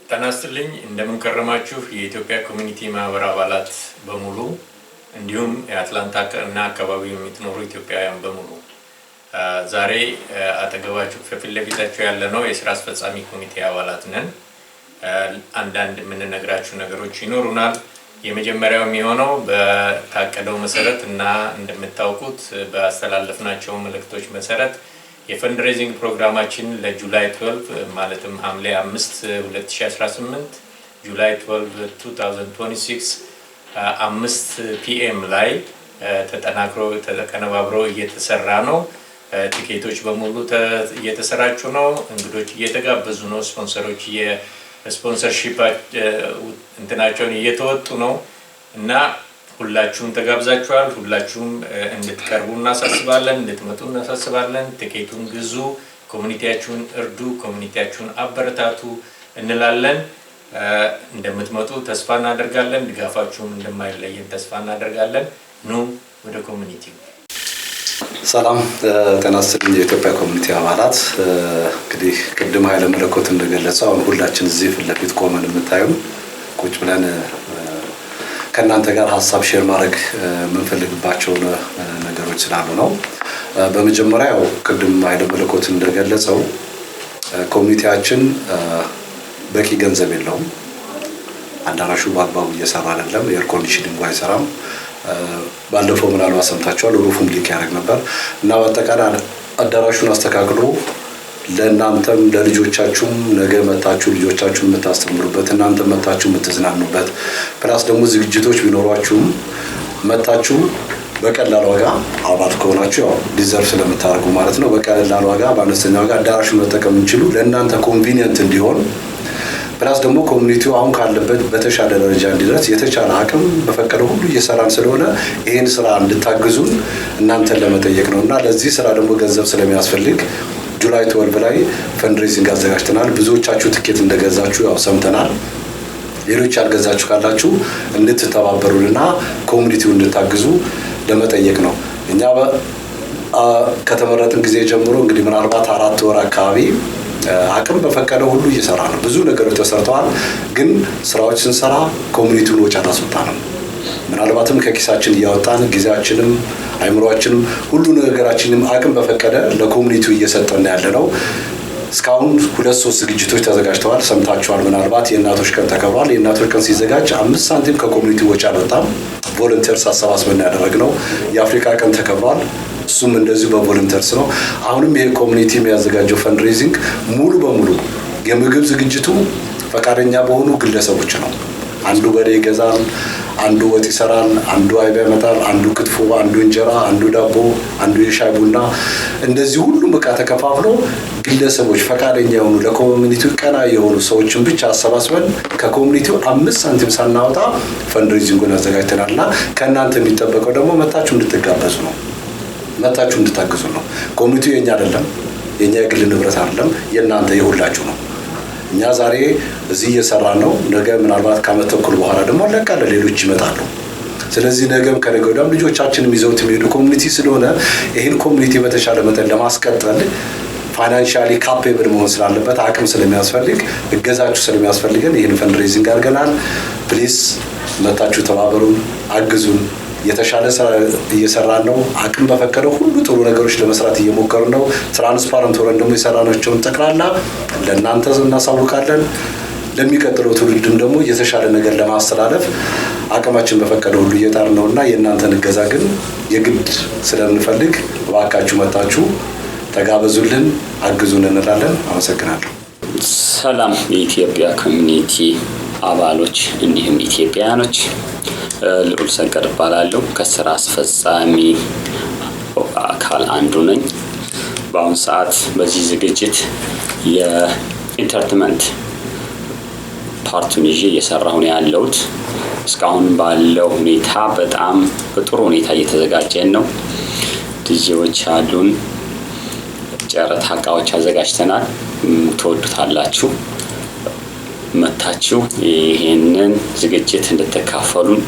ተናስተልኝ እንደምን ከረማችሁ የኢትዮጵያ ኮሚኒቲ ማህበር አባላት በሙሉ እንዲሁም የአትላንታ እና አካባቢው የምትኖሩ ኢትዮጵያውያን በሙሉ ዛሬ አጠገባችሁ ከፊት ለፊታችሁ ያለነው የሥራ አስፈጻሚ ኮሚቴ አባላት ነን። አንዳንድ የምንነግራችሁ ነገሮች ይኖሩናል። የመጀመሪያው የሚሆነው በታቀደው መሰረት እና እንደምታውቁት በአስተላለፍናቸው መልእክቶች መሰረት የፈንድሬዚንግ ፕሮግራማችን ለጁላይ 12 ማለትም ሐምሌ 5 2018 ጁላይ 12 2026 5 ፒኤም ላይ ተቀነባብሮ እየተሰራ ነው። ቲኬቶች በሙሉ እየተሰራጩ ነው። እንግዶች እየተጋበዙ ነው። ስፖንሰሮች የስፖንሰርሺፕ እንትናቸውን እየተወጡ ነው እና ሁላችሁም ተጋብዛችኋል። ሁላችሁም እንድትቀርቡ እናሳስባለን፣ እንድትመጡ እናሳስባለን። ቲኬቱን ግዙ፣ ኮሚኒቲያችሁን እርዱ፣ ኮሚኒቲያችሁን አበረታቱ እንላለን። እንደምትመጡ ተስፋ እናደርጋለን። ድጋፋችሁም እንደማይለየን ተስፋ እናደርጋለን። ኑ ወደ ኮሚኒቲው። ሰላም ጤና ይስጥልኝ የኢትዮጵያ ኮሚኒቲ አባላት። እንግዲህ ቅድም ኃይለ መለኮት እንደገለጸው አሁን ሁላችን እዚህ ፊት ለፊት ቆመን የምታዩን ቁጭ ብለን ከእናንተ ጋር ሀሳብ ሼር ማድረግ የምንፈልግባቸው ነገሮች ስላሉ ነው። በመጀመሪያ ያው ቅድም ኃይለ መለኮት እንደገለጸው ኮሚኒቲያችን በቂ ገንዘብ የለውም። አዳራሹ በአግባቡ እየሰራ አይደለም። ኤር ኮንዲሽኒንግ አይሰራም። ባለፈው ምናልባት ሰምታችኋል፣ ሩፉም ሊክ ያደርግ ነበር እና በአጠቃላይ አዳራሹን አስተካክሎ ለእናንተም ለልጆቻችሁም ነገ መታችሁ ልጆቻችሁን የምታስተምሩበት እናንተ መታችሁ የምትዝናኑበት ፕላስ ደግሞ ዝግጅቶች ቢኖሯችሁም መታችሁ በቀላል ዋጋ አባል ከሆናችሁ ያው ዲዘርቭ ስለምታደርጉ ማለት ነው። በቀላል ዋጋ በአነስተኛ ዋጋ አዳራሹን መጠቀም እንችሉ ለእናንተ ኮንቪኒየንት እንዲሆን ፕላስ ደግሞ ኮሚኒቲው አሁን ካለበት በተሻለ ደረጃ እንዲደርስ የተቻለ አቅም በፈቀደው ሁሉ እየሰራን ስለሆነ ይሄን ስራ እንድታግዙን እናንተን ለመጠየቅ ነውና ለዚህ ስራ ደግሞ ገንዘብ ስለሚያስፈልግ ጁላይ 12 ላይ ፈንድሬዚንግ አዘጋጅተናል። ብዙዎቻችሁ ትኬት እንደገዛችሁ ያው ሰምተናል። ሌሎች ያልገዛችሁ ካላችሁ እንድትተባበሩንና ኮሚኒቲው እንድታግዙ ለመጠየቅ ነው። እኛ ከተመረጥን ጊዜ ጀምሮ እንግዲህ ምናልባት 4 ወር አካባቢ አቅም በፈቀደው ሁሉ እየሰራ ነው። ብዙ ነገሮች ተሰርተዋል። ግን ስራዎች ስንሰራ ኮሚኒቲውን ወጪ አላስወጣንም። ምናልባትም ከኪሳችን እያወጣን ጊዜያችንም አይምሮአችንም ሁሉ ነገራችንም አቅም በፈቀደ ለኮሚኒቲው እየሰጠን ያለ ነው። እስካሁን 2-3 ዝግጅቶች ተዘጋጅተዋል። ሰምታችኋል። ምናልባት የእናቶች ቀን ተከብሯል። የእናቶች ቀን ሲዘጋጅ 5 ሳንቲም ከኮሚኒቲው ወጪ አልወጣም። ቮለንቲርስ አሰባስበን ያደረግነው። የአፍሪካ ቀን ተከብሯል። እሱም እንደዚሁ በቮለንቲርስ ነው። አሁንም ይሄ ኮሚኒቲ የሚያዘጋጀው ፈንድሬዚንግ ሙሉ በሙሉ የምግብ ዝግጅቱ ፈቃደኛ በሆኑ ግለሰቦች ነው። አንዱ በሬ ይገዛል፣ አንዱ ወጥ ይሰራል፣ አንዱ አይብ ያመጣል፣ አንዱ ክትፎ፣ አንዱ እንጀራ፣ አንዱ ዳቦ፣ አንዱ የሻይ ቡና፣ እንደዚህ ሁሉም ዕቃ ተከፋፍሎ ግለሰቦች ፈቃደኛ የሆኑ ለኮሚኒቲው ቀና የሆኑ ሰዎችን ብቻ አሰባስበን ከኮሚኒቲው 5 ሳንቲም ሳናወጣ ፈንድሬዚንጉን አዘጋጅተናልና ከእናንተ የሚጠበቀው ደግሞ መታችሁ እንድትጋበዙ ነው። መታችሁ እንድታግዙ ነው። ኮሚኒቲው የኛ አይደለም፣ የኛ የግል ንብረት አይደለም፣ የእናንተ የሁላችሁ ነው። እኛ ዛሬ እዚህ እየሰራን ነው። ነገ ምናልባት ከዓመት ተኩል በኋላ ደግሞ አለቃለ ሌሎች ይመጣሉ። ስለዚህ ነገም ከነገ ወዲያም ልጆቻችንም ይዘውት የሚሄዱ ኮሚኒቲ ስለሆነ ይህን ኮሚኒቲ በተሻለ መጠን ለማስቀጠል ፋይናንሻሊ ካፔብል መሆን ስላለበት አቅም ስለሚያስፈልግ እገዛችሁ ስለሚያስፈልገን ይህን ፈንድሬዚንግ አድርገናል። ፕሊዝ መታችሁ ተባበሩን፣ አግዙን። የተሻለ ስራ እየሰራን ነው። አቅም በፈቀደው ሁሉ ጥሩ ነገሮች ለመስራት እየሞከርን ነው። ትራንስፓረንት ሆነን ደግሞ የሰራናቸውን ጠቅላላ ለእናንተ እናሳውቃለን። ለሚቀጥለው ትውልድም ደግሞ የተሻለ ነገር ለማስተላለፍ አቅማችን በፈቀደው ሁሉ እየጣርን ነውና የእናንተን እገዛ ግን የግድ ስለምንፈልግ እባካችሁ መታችሁ ተጋበዙልን፣ አግዙን እንላለን። አመሰግናለሁ። ሰላም የኢትዮጵያ ኮሚኒቲ አባሎች እንዲሁም ኢትዮጵያውያኖች፣ ልዑል ሰንቀር እባላለሁ። ከስራ አስፈጻሚ አካል አንዱ ነኝ። በአሁኑ ሰዓት በዚህ ዝግጅት የኢንተርቴንመንት ፓርቱን ይዤ እየሰራሁ ነው ያለሁት። እስካሁን ባለው ሁኔታ በጣም በጥሩ ሁኔታ እየተዘጋጀን ነው። ዲጄዎች አሉን፣ ጨረታ እቃዎች አዘጋጅተናል። ትወዱታላችሁ። መታችሁ ይሄንን ዝግጅት እንድትካፈሉን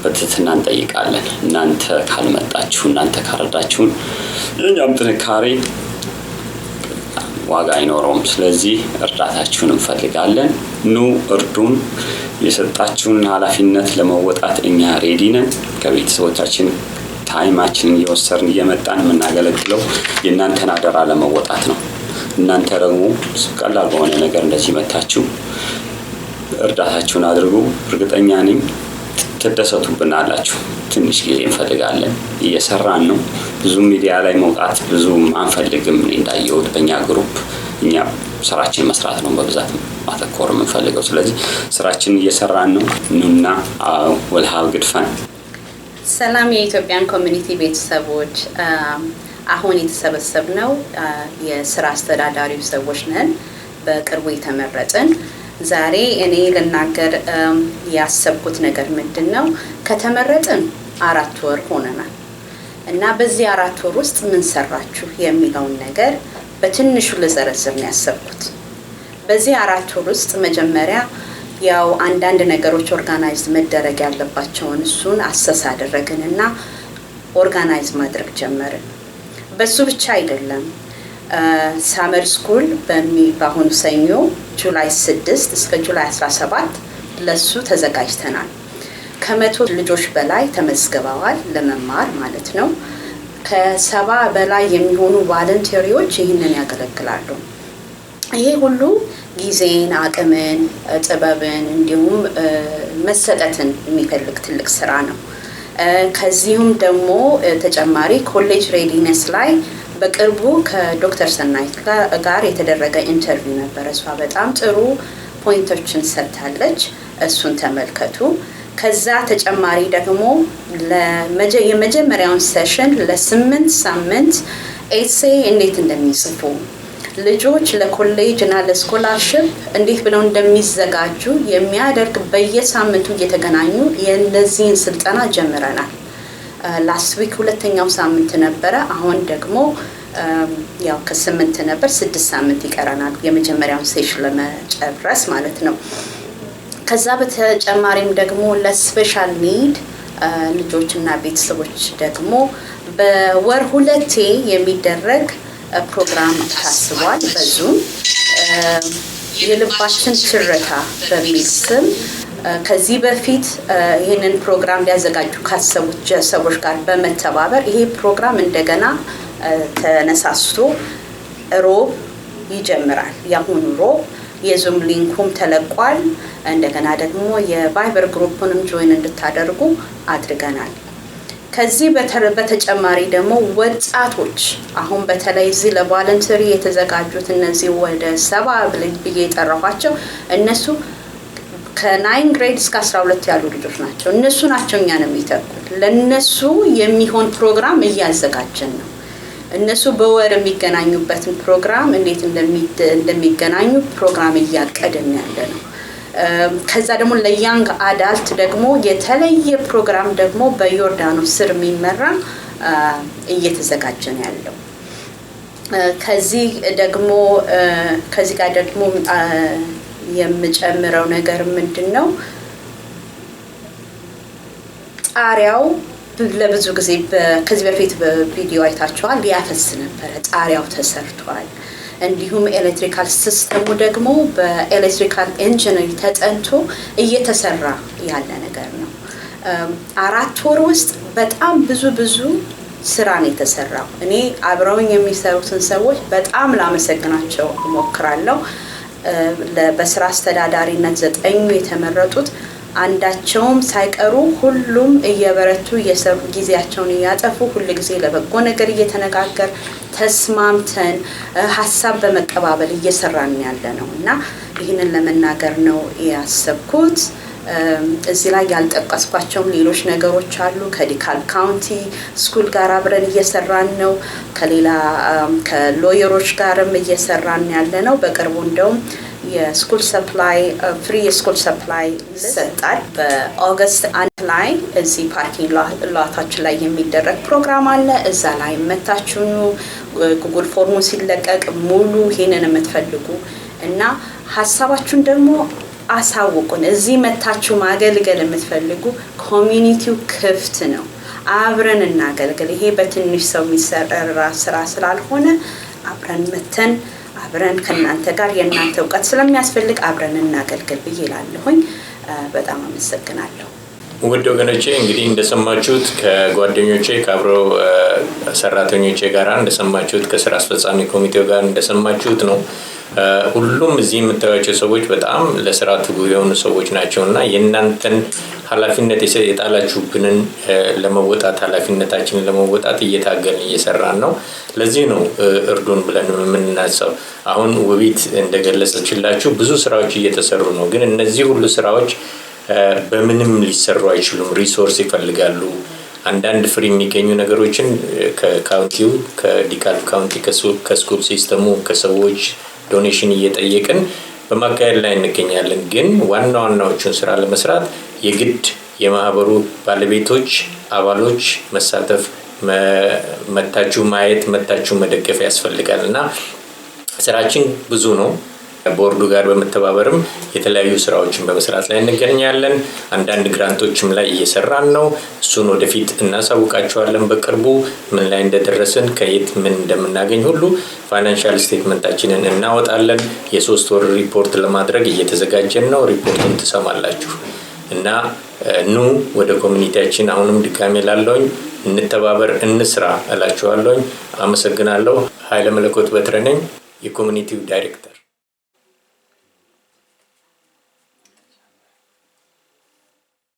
በትህትና እንጠይቃለን። እናንተ ካልመጣችሁ እናንተ ካረዳችሁን የኛም ጥንካሬ ዋጋ አይኖረውም። ስለዚህ እርዳታችሁን እንፈልጋለን። ኑ እርዱን። የሰጣችሁን ኃላፊነት ለመወጣት እኛ ሬዲ ነን። ከቤተሰቦቻችን ታይማችንን እየወሰድን እየመጣን የምናገለግለው የእናንተን አደራ ለመወጣት ነው። እናንተ ደግሞ ቀላል በሆነ ነገር እንደዚህ መታችሁ እርዳታችሁን አድርጉ። እርግጠኛ ነኝ ትደሰቱብናላችሁ። ትንሽ ጊዜ እንፈልጋለን፣ እየሰራን ነው። ብዙ ሚዲያ ላይ መውጣት ብዙ አንፈልግም። እንዳየሁት በእኛ ግሩፕ እኛ ስራችን መስራት ነው በብዛት ማተኮር የምንፈልገው። ስለዚህ ስራችን እየሰራን ነው። ኑና we'll have good fun። ሰላም የኢትዮጵያን ኮሚኒቲ ቤተሰቦች፣ አሁን የተሰበሰብነው የስራ አስተዳዳሪው ሰዎች ነን። በቅርቡ የተመረጥን። ዛሬ እኔ ልናገር ያሰብኩት ነገር ምንድነው፣ ከተመረጥን 4 ወር ሆነናል እና በዚህ 4 ወር ውስጥ ምን ሰራችሁ የሚለውን ነገር በትንሹ ልዘረዝር ነው ያሰብኩት። በዚህ 4 ወር ውስጥ መጀመሪያ ያው አንዳንድ ነገሮች ኦርጋናይዝ መደረግ ያለባቸውን እሱን አሰስ አደረግንና ኦርጋናይዝ ማድረግ ጀመርን። በሱ ብቻ አይደለም። ሳመር ስኩል በአሁኑ ሰኞ ጁላይ 6 እስከ ጁላይ 17 ለሱ ተዘጋጅተናል። ከ100 ልጆች በላይ ተመዝግበዋል ለመማር ማለት ነው። ከ70 በላይ የሚሆኑ ቫለንቲሪዎች ይህንን ያገለግላሉ። ይሄ ሁሉ ጊዜን፣ አቅምን፣ ጥበብን እንዲሁም መሰጠትን የሚፈልግ ትልቅ ስራ ነው። ከዚሁም ደግሞ ተጨማሪ ኮሌጅ ሬዲነስ ላይ በቅርቡ ከዶክተር ሰናይት ጋር የተደረገ ኢንተርቪው ነበር። እሷ በጣም ጥሩ ፖይንቶችን ሰጥታለች። እሱን ተመልከቱ። ከዛ ተጨማሪ ደግሞ የመጀመሪያውን ሴሽን ለ8 ሳምንት ኤሴይ እንዴት እንደሚጽፉ ልጆች ለኮሌጅ እና ለስኮላርሺፕ እንዴት ብለው እንደሚዘጋጁ የሚያደርግ በየሳምንቱ እየተገናኙ የእነዚህን ስልጠና ጀምረናል። ላስት ዊክ 2ኛው ሳምንት ነበረ። አሁን ደግሞ ያው ከ8 ነበር 6 ሳምንት ይቀረናል የመጀመሪያውን ሴሽን ለመጨረስ ማለት ነው። ከዛ በተጨማሪም ደግሞ ለስፔሻል ኒድ ልጆችና ቤተሰቦች ደግሞ በወር 2 የሚደረግ ፕሮግራም ታስቧል። በዙም የልባችን ትርታ በሚል ስም ከዚህ በፊት ይሄንን ፕሮግራም ሊያዘጋጁ ካሰቡት ሰዎች ጋር በመተባበር ይሄ ፕሮግራም እንደገና ተነሳስቶ ሮብ ይጀምራል። ያሁኑ ሮብ የዙም ሊንኩም ተለቋል። እንደገና ደግሞ የቫይበር ግሩፕንም ጆይን እንድታደርጉ አድርገናል። ከዚህ በተጨማሪ ደግሞ ወጣቶች አሁን በተለይ እዚህ ለቫለንተሪ የተዘጋጁት እነዚህ ወደ 70 ብዬ የጠራኋቸው እነሱ ከ9 ግሬድ እስከ 12 ያሉ ልጆች ናቸው። እነሱ ናቸው እኛን የሚተኩት። ለነሱ የሚሆን ፕሮግራም እያዘጋጀን ነው። እነሱ በወር የሚገናኙበትን ፕሮግራም እንዴት እንደሚገናኙ ፕሮግራም እያቀድን ያለ ነው። ከዛ ደግሞ ለያንግ አዳልት ደግሞ የተለየ ፕሮግራም ደግሞ በዮርዳኖስ ስር የሚመራ እየተዘጋጀ ነው ያለው። ከዚህ ጋር ደግሞ የምጨምረው ነገር ምንድነው፣ ጣሪያው ለብዙ ጊዜ ከዚህ በፊት በቪዲዮ አይታችኋል ያፈስ ነበር። ጣሪያው ተሰርቷል። እንዲሁም ኤሌክትሪካል ሲስተሙ ደግሞ በኤሌክትሪካል ኢንጂነሪንግ ተጠንቶ እየተሰራ ያለ ነገር ነው። 4 ወር ውስጥ በጣም ብዙ ስራ ነው የተሰራው። እኔ አብረውኝ የሚሰሩትን ሰዎች በጣም ላመሰግናቸው እሞክራለሁ። በስራ አስተዳዳሪነት 9 የተመረጡት አንዳቸውም ሳይቀሩ ሁሉም እየበረቱ እየሰሩ ጊዜያቸውን እያጠፉ ሁሉ ጊዜ ለበጎ ነገር እየተነጋገር ተስማምተን ሐሳብ በመቀባበል እየሰራን ያለ ነው እና ይህንን ለመናገር ነው ያሰብኩት። እዚህ ላይ ያልጠቀስኳቸው ሌሎች ነገሮች አሉ። ከዲካል ካውንቲ ስኩል ጋር አብረን እየሰራን ነው። ከሌላ ከሎየሮች ጋርም እየሰራን ያለ ነው። በቅርቡ እንደውም የስኩል ሰፕላይ ፍሪ የስኩል ሰፕላይ ይሰጣል። በኦገስት 1 ላይ እዚህ ፓርኪንግ ሎታችን ላይ የሚደረግ ፕሮግራም አለ። እዛ ላይ መታችሁ ጉግል ፎርሙ ሲለቀቅ ሙሉ ይሄንን የምትፈልጉ እና ሐሳባችሁን ደግሞ አሳውቁን። እዚህ መታችሁ ማገልገል የምትፈልጉ ኮሚኒቲው ክፍት ነው። አብረን እናገልግል። ይሄ በትንሽ ሰው የሚሰራ ስራ ስላልሆነ አብረን መተን አብረን ከእናንተ ጋር የእናንተ እውቀት ስለሚያስፈልግ አብረን እናገልግል ብዬ እላለሁኝ። በጣም አመሰግናለሁ። ውድ ወገኖቼ እንግዲህ እንደሰማችሁት ከጓደኞቼ ከአብረው ሰራተኞቼ ጋር እንደሰማችሁት ከስራ አስፈጻሚ ኮሚቴው ጋር እንደሰማችሁት ነው። ሁሉም እዚህ የምታዩቸው ሰዎች በጣም ለስራ ትጉ የሆኑ ሰዎች ናቸውና የእናንተን ኃላፊነት የጣላችሁብንን ለመወጣት ኃላፊነታችንን ለመወጣት እየታገልን እየሰራን ነው። ለዚህ ነው እርዱን ብለን የምንናሰው። አሁን ውቢት እንደገለጸችላችሁ ብዙ ስራዎች እየተሰሩ ነው። ግን እነዚህ ሁሉ ስራዎች በምንም ሊሰሩ አይችሉም። ሪሶርስ ይፈልጋሉ። አንዳንድ ፍሪ የሚገኙ ነገሮችን ከካውንቲው ከዲካልቭ ካውንቲ ከስኩል ሲስተሙ ከሰዎች ዶኔሽን እየጠየቅን በማካሄድ ላይ እንገኛለን። ግን ዋናዎቹን ስራ ለመስራት የግድ የማህበሩ ባለቤቶች አባሎች መሳተፍ መታችሁ ማየት መታችሁ መደገፍ ያስፈልጋልና ስራችን ብዙ ነው። ቦርዱ ጋር በመተባበርም የተለያዩ ስራዎችን በመስራት ላይ እንገኛለን። አንዳንድ ግራንቶችም ላይ እየሰራን ነው። እሱን ወደፊት እናሳውቃችኋለን። በቅርቡ ምን ላይ እንደደረስን ከየት ምን እንደምናገኝ ሁሉ ፋይናንሻል ስቴትመንታችንን እናወጣለን። የ3 ወር ሪፖርት ለማድረግ እየተዘጋጀን ነው። ሪፖርቱን ትሰማላችሁ እና ኑ ወደ ኮሚኒቲያችን አሁንም ድጋሜ ላለውኝ እንተባበር እንስራ እላችኋለሁ። አመሰግናለሁ። ኃይለ መለኮት በትረ ነኝ የኮሚኒቲው ዳይሬክተር።